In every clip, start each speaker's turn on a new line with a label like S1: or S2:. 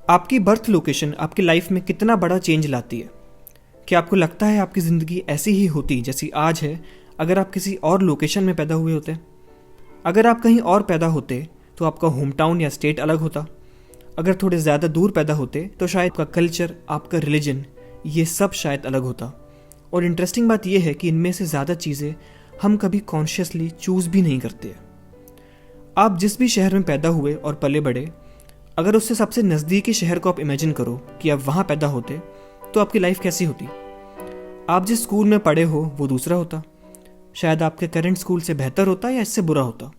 S1: आपकी birth location आपकी life में कितना बड़ा चेंज लाती है? क्या आपको लगता है आपकी ज़िंदगी ऐसी ही होती जैसी आज है अगर आप किसी और लोकेशन में पैदा हुए होते? अगर आप कहीं और पैदा होते तो आपका होम टाउन या स्टेट अलग होता। अगर थोड़े ज़्यादा दूर पैदा होते तो शायद आपका कल्चर, आपका रिलीजन, ये सब शायद अलग होता। और इंटरेस्टिंग बात यह है कि इनमें से ज़्यादा चीज़ें हम कभी कॉन्शियसली चूज़ भी नहीं करते। आप जिस भी शहर में पैदा हुए और पले बड़े, अगर उससे सबसे नज़दीकी शहर को आप इमेजिन करो कि आप वहाँ पैदा होते तो आपकी लाइफ कैसी होती? आप जिस स्कूल में पढ़े हो वो दूसरा होता, शायद आपके करंट स्कूल से बेहतर होता या इससे बुरा होता।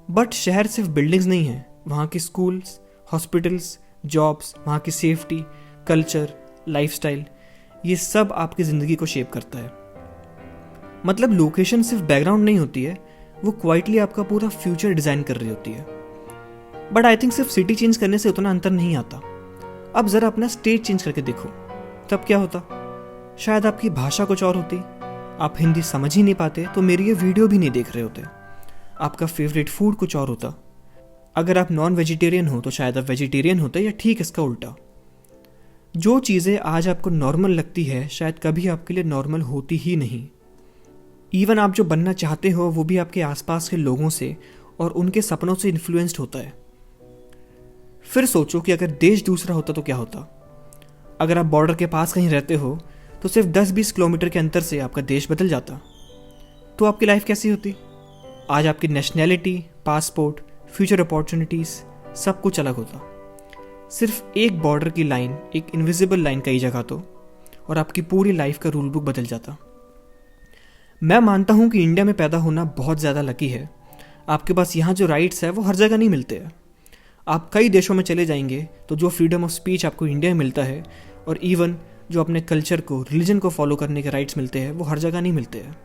S1: बट शहर सिर्फ बिल्डिंग्स नहीं है, वहाँ की स्कूल्स, हॉस्पिटल्स, जॉब्स, वहाँ की सेफ्टी, कल्चर, लाइफस्टाइल, ये सब आपकी ज़िंदगी को शेप करता है। मतलब लोकेशन सिर्फ बैकग्राउंड नहीं होती है, वो क्वाइटली आपका पूरा फ्यूचर डिज़ाइन कर रही होती है। बट आई थिंक सिर्फ सिटी चेंज करने से उतना अंतर नहीं आता। अब ज़रा अपना स्टेट चेंज करके देखो, तब क्या होता? शायद आपकी भाषा कुछ और होती, आप हिंदी समझ ही नहीं पाते तो मेरी ये वीडियो भी नहीं देख रहे होते। आपका फेवरेट फूड कुछ और होता। अगर आप नॉन वेजिटेरियन हो तो शायद आप वेजिटेरियन होते, या ठीक इसका उल्टा। जो चीज़ें आज आपको नॉर्मल लगती है शायद कभी आपके लिए नॉर्मल होती ही नहीं। इवन आप जो बनना चाहते हो वो भी आपके आसपास के लोगों से और उनके सपनों से इन्फ्लुएंस्ड होता है। फिर सोचो कि अगर देश दूसरा होता तो क्या होता? अगर आप बॉर्डर के पास कहीं रहते हो तो सिर्फ 10-20 किलोमीटर के अंतर से आपका देश बदल जाता, तो आपकी लाइफ कैसी होती? आज आपकी नेशनैलिटी, पासपोर्ट, फ्यूचर अपॉर्चुनिटीज़, सब कुछ अलग होता। सिर्फ एक बॉर्डर की लाइन, एक इनविजिबल लाइन कई जगह तो, और आपकी पूरी लाइफ का रूल बुक बदल जाता। मैं मानता हूँ कि इंडिया में पैदा होना बहुत ज़्यादा लकी है। आपके पास यहाँ जो राइट्स है वो हर जगह नहीं मिलते हैं। आप कई देशों में चले जाएंगे तो जो फ्रीडम ऑफ स्पीच आपको इंडिया में मिलता है, और इवन जो अपने कल्चर को, रिलीजन को फॉलो करने के राइट्स मिलते हैं, वो हर जगह नहीं मिलते हैं।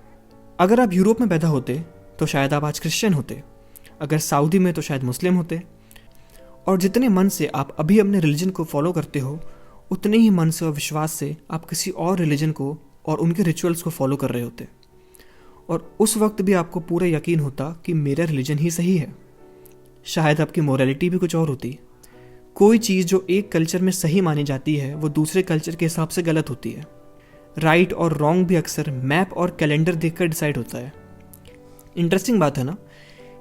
S1: अगर आप यूरोप में पैदा होते तो शायद आप आज क्रिश्चियन होते, अगर सऊदी में तो शायद मुस्लिम होते। और जितने मन से आप अभी अपने रिलीजन को फॉलो करते हो, उतने ही मन से और विश्वास से आप किसी और रिलीजन को और उनके रिचुअल्स को फॉलो कर रहे होते। और उस वक्त भी आपको पूरा यकीन होता कि मेरा रिलीजन ही सही है। शायद आपकी मोरालिटी भी कुछ और होती। कोई चीज़ जो एक कल्चर में सही मानी जाती है वो दूसरे कल्चर के हिसाब से गलत होती है। राइट और रॉन्ग भी अक्सर मैप और कैलेंडर देखकर डिसाइड होता है। इंटरेस्टिंग बात है ना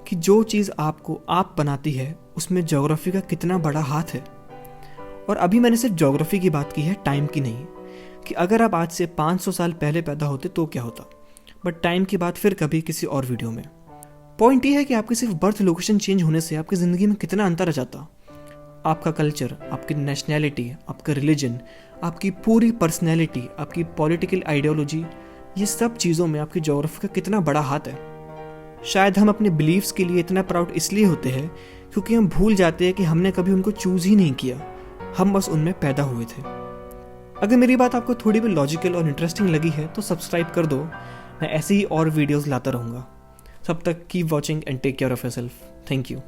S1: कि जो चीज़ आपको आप बनाती है उसमें ज्योग्राफी का कितना बड़ा हाथ है। और अभी मैंने सिर्फ ज्योग्राफी की बात की है, टाइम की नहीं, कि अगर आप आज से 500 साल पहले पैदा होते तो क्या होता। बट टाइम की बात फिर कभी किसी और वीडियो में। पॉइंट ये है कि आपकी सिर्फ बर्थ लोकेशन चेंज होने से आपकी ज़िंदगी में कितना अंतर आ जाता। आपका कल्चर, आपकी नेशनैलिटी, आपका रिलीजन, आपकी पूरी पर्सनैलिटी, आपकी पॉलिटिकल आइडियोलॉजी, ये सब चीज़ों में आपकी ज्योग्राफी का कितना बड़ा हाथ है। शायद हम अपने बिलीव्स के लिए इतना प्राउड इसलिए होते हैं क्योंकि हम भूल जाते हैं कि हमने कभी उनको चूज़ ही नहीं किया, हम बस उनमें पैदा हुए थे। अगर मेरी बात आपको थोड़ी भी लॉजिकल और इंटरेस्टिंग लगी है तो सब्सक्राइब कर दो। मैं ऐसे ही और वीडियोज़ लाता रहूँगा। तब तक keep watching and take care of yourself. Thank you.